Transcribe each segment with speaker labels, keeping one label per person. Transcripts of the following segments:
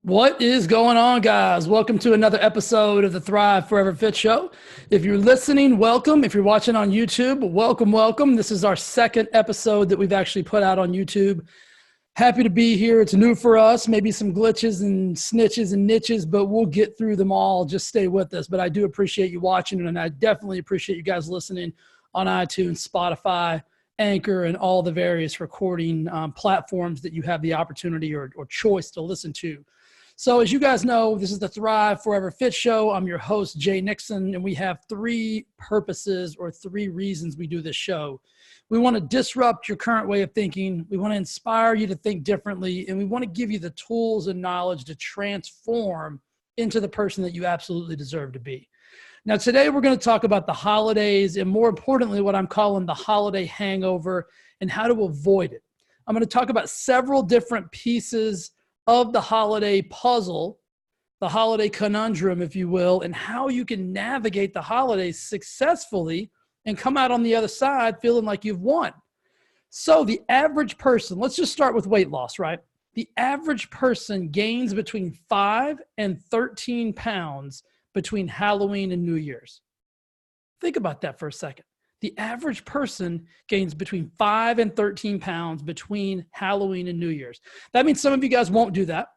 Speaker 1: What is going on, guys? Welcome to another episode of the Thrive Forever Fit Show. If you're listening, welcome. If you're watching on YouTube, welcome. This is our second episode that we've actually put out on YouTube. Happy to be here. It's new for us, maybe some glitches and snitches and niches, but we'll get through them all. Just stay with us. But I do appreciate you watching, and I definitely appreciate you guys listening on iTunes, Spotify, Anchor, and all the various recording platforms that you have the opportunity or choice to listen to. So as you guys know, this is the Thrive Forever Fit Show. I'm your host, Jay Nixon, and we have three purposes or three reasons we do this show. We want to disrupt your current way of thinking. We want to inspire you to think differently, and we want to give you the tools and knowledge to transform into the person that you absolutely deserve to be. Now, today we're going to talk about the holidays and, more importantly, what I'm calling the holiday hangover and how to avoid it. I'm going to talk about several different pieces of the holiday puzzle, the holiday conundrum, if you will, and how you can navigate the holidays successfully and come out on the other side feeling like you've won. So the average person, let's just start with weight loss, right? The average person gains between 5 and 13 pounds between Halloween and New Year's. Think about that for a second. The average person gains between 5 and 13 pounds between Halloween and New Year's. That means some of you guys won't do that.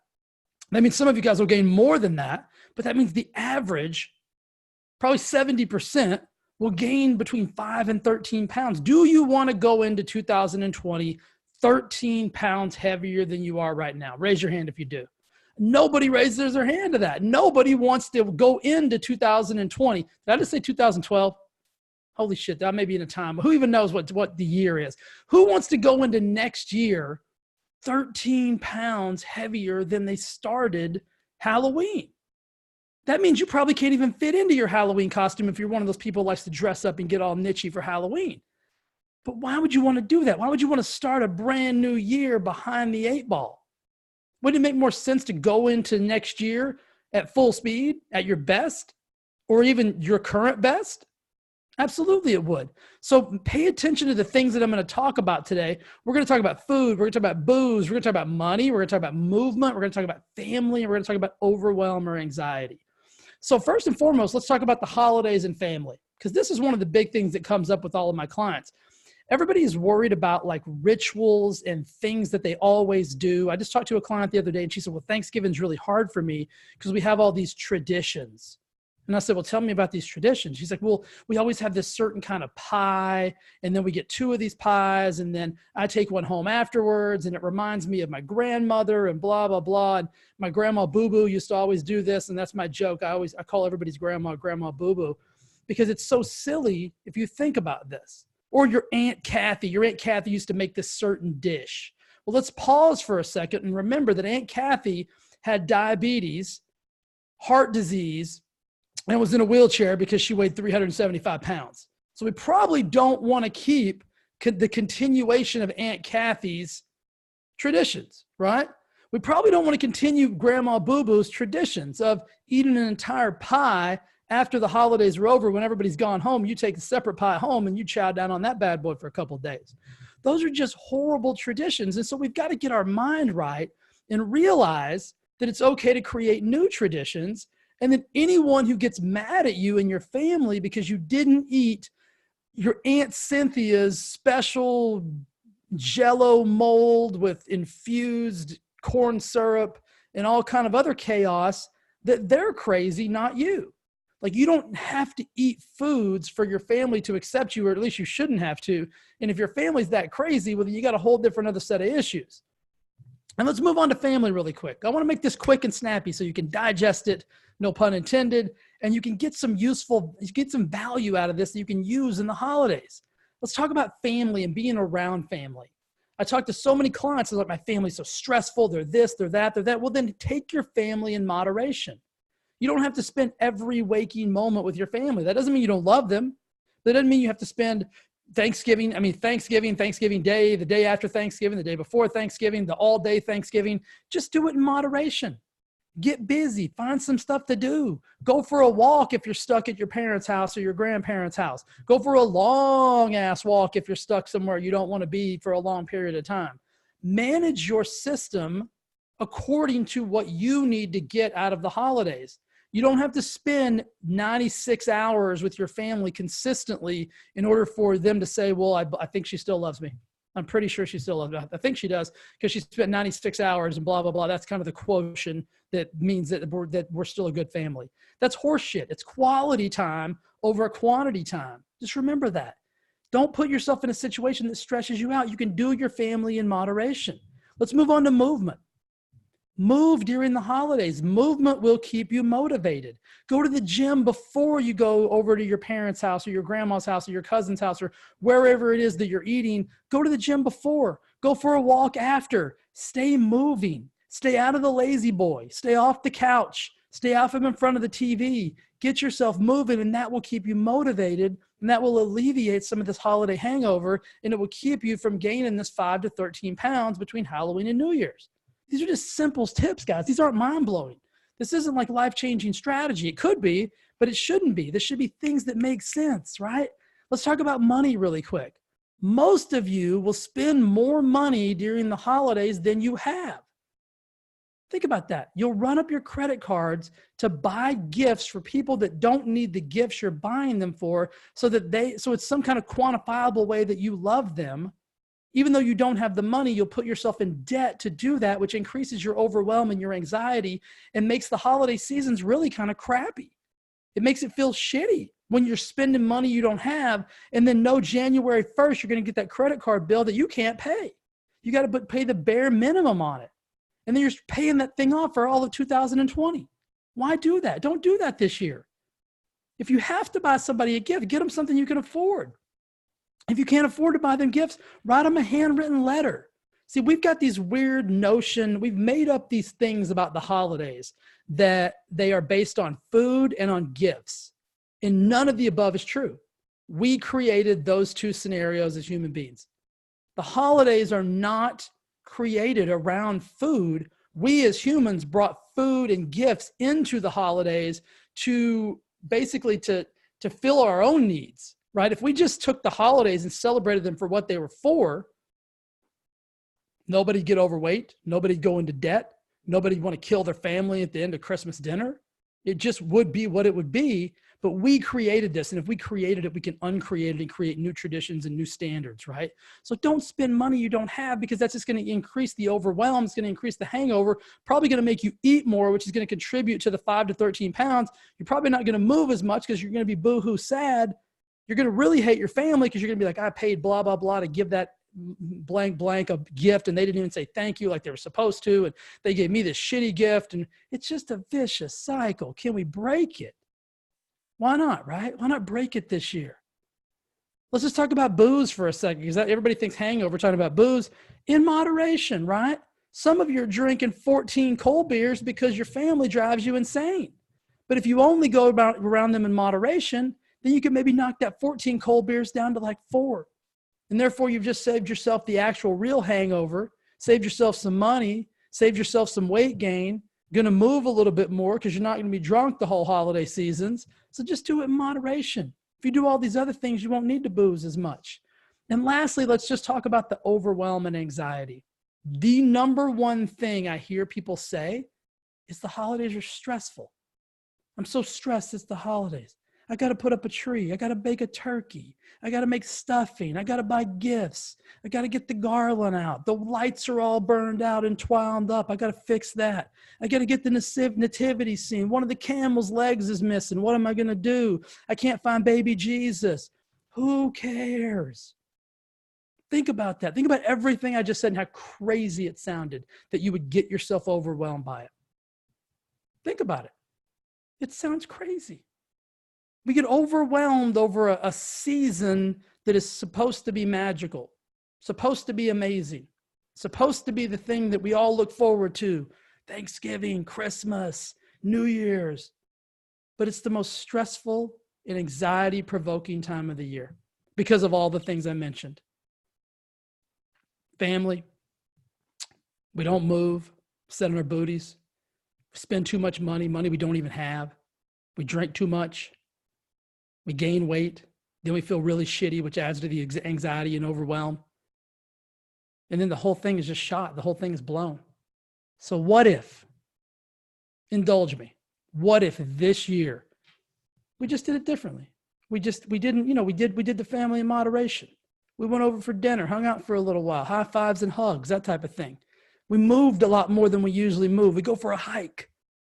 Speaker 1: That means some of you guys will gain more than that, but that means the average, probably 70%, will gain between 5 and 13 pounds. Do you want to go into 2020 13 pounds heavier than you are right now? Raise your hand if you do. Nobody raises their hand to that. Nobody wants to go into 2020. Did I just say 2012? Holy shit, that may be in a time. Who even knows what the year is? Who wants to go into next year 13 pounds heavier than they started Halloween? That means you probably can't even fit into your Halloween costume if you're one of those people who likes to dress up and get all nichey for Halloween. But why would you want to do that? Why would you want to start a brand new year behind the 8 ball? Wouldn't it make more sense to go into next year at full speed, at your best, or even your current best? Absolutely it would. So pay attention to the things that I'm going to talk about today. We're going to talk about food. We're going to talk about booze. We're going to talk about money. We're going to talk about movement. We're going to talk about family. And we're going to talk about overwhelm or anxiety. So first and foremost, let's talk about the holidays and family, because this is one of the big things that comes up with all of my clients. Everybody is worried about like rituals and things that they always do. I just talked to a client the other day and she said, well, Thanksgiving's really hard for me because we have all these traditions. And I said, well, tell me about these traditions. She's like, well, we always have this certain kind of pie, and then we get 2 of these pies, and then I take one home afterwards, and it reminds me of my grandmother and blah, blah, blah. And my grandma Boo-Boo used to always do this, and that's my joke. I call everybody's grandma Boo-Boo because it's so silly if you think about this. Or your Aunt Kathy. Your Aunt Kathy used to make this certain dish. Well, let's pause for a second and remember that Aunt Kathy had diabetes, heart disease, and was in a wheelchair because she weighed 375 pounds. So we probably don't want to keep the continuation of Aunt Kathy's traditions, right? We probably don't want to continue Grandma Boo-Boo's traditions of eating an entire pie after the holidays are over. When everybody's gone home, you take a separate pie home and you chow down on that bad boy for a couple of days. Those are just horrible traditions. And so we've got to get our mind right and realize that it's okay to create new traditions. And then anyone who gets mad at you and your family because you didn't eat your Aunt Cynthia's special Jell-O mold with infused corn syrup and all kind of other chaos, that they're crazy, not you. Like, you don't have to eat foods for your family to accept you, or at least you shouldn't have to. And if your family's that crazy, well, then you got a whole different other set of issues. And let's move on to family really quick. I want to make this quick and snappy so you can digest it, no pun intended, and you can get some value out of this that you can use in the holidays. Let's talk about family and being around family. I talk to so many clients, like, my family's so stressful, they're this, they're that, they're that. Well, then take your family in moderation. You don't have to spend every waking moment with your family. That doesn't mean you don't love them. That doesn't mean you have to spend Thanksgiving Day, the day after Thanksgiving, the day before Thanksgiving, the all day Thanksgiving. Just do it in moderation. Get busy. Find some stuff to do. Go for a walk if you're stuck at your parents' house or your grandparents' house. Go for a long ass walk if you're stuck somewhere you don't want to be for a long period of time. Manage your system according to what you need to get out of the holidays. You don't have to spend 96 hours with your family consistently in order for them to say, well, I think she still loves me. I'm pretty sure she still loves me. I think she does because she spent 96 hours and blah, blah, blah. That's kind of the quotient that means that we're still a good family. That's horseshit. It's quality time over quantity time. Just remember that. Don't put yourself in a situation that stresses you out. You can do your family in moderation. Let's move on to movement. Move during the holidays. Movement will keep you motivated. Go to the gym before you go over to your parents' house or your grandma's house or your cousin's house or wherever it is that you're eating. Go to the gym before. Go for a walk after. Stay moving. Stay out of the lazy boy. Stay off the couch. Stay off of in front of the TV. Get yourself moving, and that will keep you motivated, and that will alleviate some of this holiday hangover, and it will keep you from gaining this 5 to 13 pounds between Halloween and New Year's. These are just simple tips, guys. These aren't mind-blowing. This isn't like life-changing strategy. It could be, but it shouldn't be. This should be things that make sense, right? Let's talk about money really quick. Most of you will spend more money during the holidays than you have. Think about that. You'll run up your credit cards to buy gifts for people that don't need the gifts you're buying them for, so it's some kind of quantifiable way that you love them. Even though you don't have the money, you'll put yourself in debt to do that, which increases your overwhelm and your anxiety and makes the holiday seasons really kind of crappy. It makes it feel shitty when you're spending money you don't have, and then January 1st, you're going to get that credit card bill that you can't pay. You got to pay the bare minimum on it. And then you're paying that thing off for all of 2020. Why do that? Don't do that this year. If you have to buy somebody a gift, get them something you can afford. If you can't afford to buy them gifts, write them a handwritten letter. See, we've got these weird notion. We've made up these things about the holidays that they are based on food and on gifts. And none of the above is true. We created those two scenarios as human beings. The holidays are not created around food. We as humans brought food and gifts into the holidays to basically to fill our own needs. Right? If we just took the holidays and celebrated them for what they were for, nobody'd get overweight, nobody'd go into debt, nobody'd want to kill their family at the end of Christmas dinner. It just would be what it would be. But we created this. And if we created it, we can uncreate it and create new traditions and new standards, right? So don't spend money you don't have, because that's just going to increase the overwhelm. It's going to increase the hangover, probably going to make you eat more, which is going to contribute to the 5 to 13 pounds. You're probably not going to move as much because you're going to be boohoo sad. You're going to really hate your family because you're going to be like, I paid blah, blah, blah to give that blank, blank a gift, and they didn't even say thank you like they were supposed to, and they gave me this shitty gift, and it's just a vicious cycle. Can we break it? Why not, right? Why not break it this year? Let's just talk about booze for a second, because everybody thinks hangover, talking about booze in moderation, right? Some of you are drinking 14 cold beers because your family drives you insane. But if you only go around them in moderation, then you can maybe knock that 14 cold beers down to like 4. And therefore, you've just saved yourself the actual real hangover, saved yourself some money, saved yourself some weight gain, going to move a little bit more because you're not going to be drunk the whole holiday seasons. So just do it in moderation. If you do all these other things, you won't need to booze as much. And lastly, let's just talk about the overwhelm and anxiety. The number one thing I hear people say is the holidays are stressful. I'm so stressed, it's the holidays. I got to put up a tree. I got to bake a turkey. I got to make stuffing. I got to buy gifts. I got to get the garland out. The lights are all burned out and twined up. I got to fix that. I got to get the nativity scene. One of the camel's legs is missing. What am I going to do? I can't find baby Jesus. Who cares? Think about that. Think about everything I just said and how crazy it sounded that you would get yourself overwhelmed by it. Think about it. It sounds crazy. We get overwhelmed over a season that is supposed to be magical, supposed to be amazing, supposed to be the thing that we all look forward to. Thanksgiving, Christmas, New Year's. But it's the most stressful and anxiety-provoking time of the year because of all the things I mentioned. Family, we don't move, sit on our booties, we spend too much money we don't even have, we drink too much. We gain weight, then we feel really shitty, which adds to the anxiety and overwhelm. And then the whole thing is just shot. The whole thing is blown. So what if, indulge me, what if this year we just did it differently? We did the family in moderation. We went over for dinner, hung out for a little while, high fives and hugs, that type of thing. We moved a lot more than we usually move. We go for a hike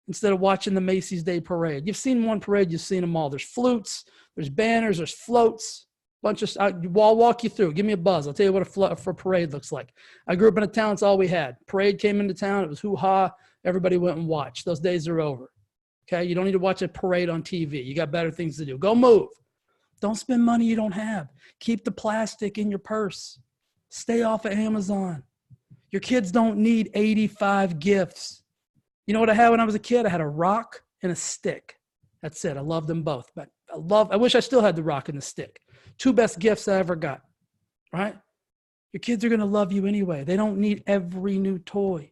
Speaker 1: instead of watching the Macy's Day Parade. You've seen one parade, you've seen them all. There's flutes, there's banners, there's floats, bunch of, I'll walk you through. Give me a buzz. I'll tell you what a parade looks like. I grew up in a town, it's all we had. Parade came into town, it was hoo-ha. Everybody went and watched. Those days are over. Okay, you don't need to watch a parade on TV. You got better things to do. Go move. Don't spend money you don't have. Keep the plastic in your purse. Stay off of Amazon. Your kids don't need 85 gifts. You know what I had when I was a kid? I had a rock and a stick. That's it. I loved them both. But I wish I still had the rock and the stick. Two best gifts I ever got, right? Your kids are going to love you anyway. They don't need every new toy.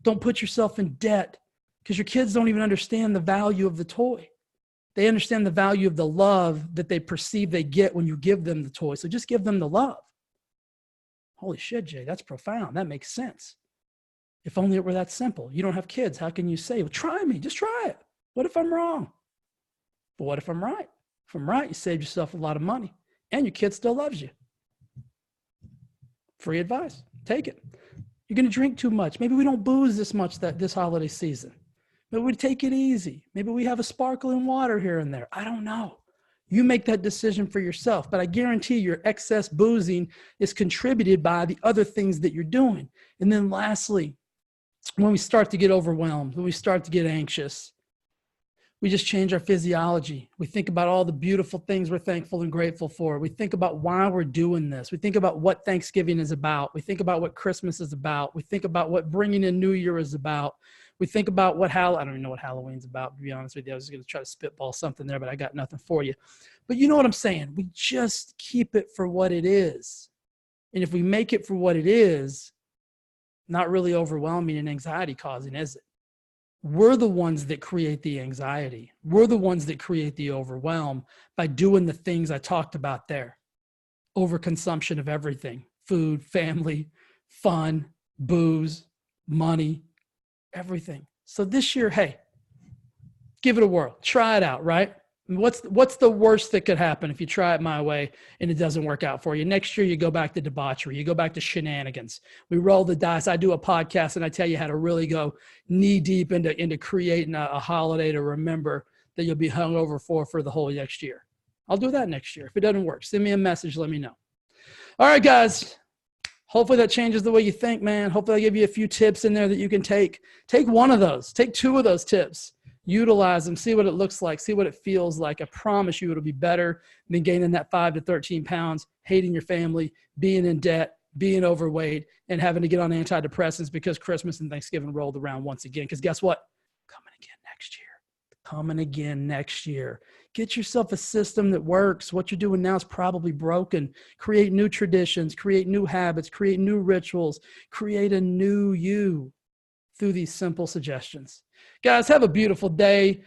Speaker 1: Don't put yourself in debt because your kids don't even understand the value of the toy. They understand the value of the love that they perceive they get when you give them the toy. So just give them the love. Holy shit, Jay, that's profound. That makes sense. If only it were that simple. You don't have kids. How can you say, well, try me, just try it. What if I'm wrong? But what if I'm right? If I'm right, you saved yourself a lot of money and your kid still loves you. Free advice. Take it. You're going to drink too much. Maybe we don't booze this much this holiday season. Maybe we take it easy. Maybe we have a sparkling water here and there. I don't know. You make that decision for yourself, but I guarantee your excess boozing is contributed by the other things that you're doing. And then lastly, when we start to get overwhelmed, when we start to get anxious, we just change our physiology. We think about all the beautiful things we're thankful and grateful for. We think about why we're doing this. We think about what Thanksgiving is about. We think about what Christmas is about. We think about what bringing in New Year is about. We think about what I don't even know what Halloween's about, to be honest with you. I was going to try to spitball something there, but I got nothing for you. But you know what I'm saying? We just keep it for what it is. And if we make it for what it is, not really overwhelming and anxiety causing, is it? We're the ones that create the anxiety. We're the ones that create the overwhelm by doing the things I talked about there. Overconsumption of everything: food, family, fun, booze, money, everything. So this year, hey, give it a whirl. Try it out, right? What's the worst that could happen if you try it my way and it doesn't work out for you? Next year, you go back to debauchery. You go back to shenanigans. We roll the dice. I do a podcast and I tell you how to really go knee deep into creating a holiday to remember that you'll be hungover for the whole next year. I'll do that next year. If it doesn't work, send me a message. Let me know. All right, guys. Hopefully that changes the way you think, man. Hopefully I give you a few tips in there that you can take. Take one of those. Take two of those tips. Utilize them. See what it looks like. See what it feels like. I promise you it'll be better than gaining that 5 to 13 pounds, hating your family, being in debt, being overweight, and having to get on antidepressants because Christmas and Thanksgiving rolled around once again. Because guess what? Coming again next year. Coming again next year. Get yourself a system that works. What you're doing now is probably broken. Create new traditions, create new habits, create new rituals, create a new you through these simple suggestions. Guys, have a beautiful day.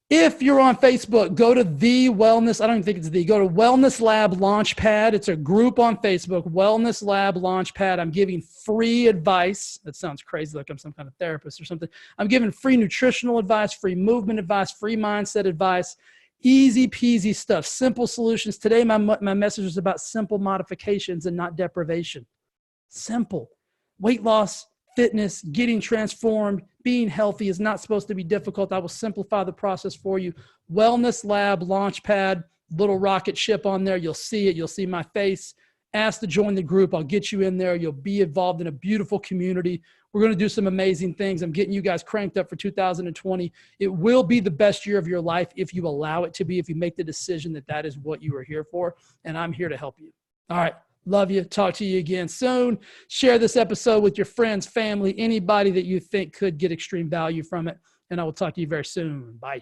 Speaker 1: If you're on Facebook, go to the Wellness. I don't even think it's the. Go to Wellness Lab Launchpad. It's a group on Facebook, Wellness Lab Launchpad. I'm giving free advice. That sounds crazy, like I'm some kind of therapist or something. I'm giving free nutritional advice, free movement advice, free mindset advice. Easy peasy stuff, simple solutions. Today, my message is about simple modifications and not deprivation. Simple. Weight loss, fitness, getting transformed, being healthy is not supposed to be difficult. I will simplify the process for you. Wellness Lab Launchpad, little rocket ship on there. You'll see it. You'll see my face. Ask to join the group. I'll get you in there. You'll be involved in a beautiful community. We're going to do some amazing things. I'm getting you guys cranked up for 2020. It will be the best year of your life if you allow it to be, if you make the decision that that is what you are here for. And I'm here to help you. All right. Love you. Talk to you again soon. Share this episode with your friends, family, anybody that you think could get extreme value from it. And I will talk to you very soon. Bye.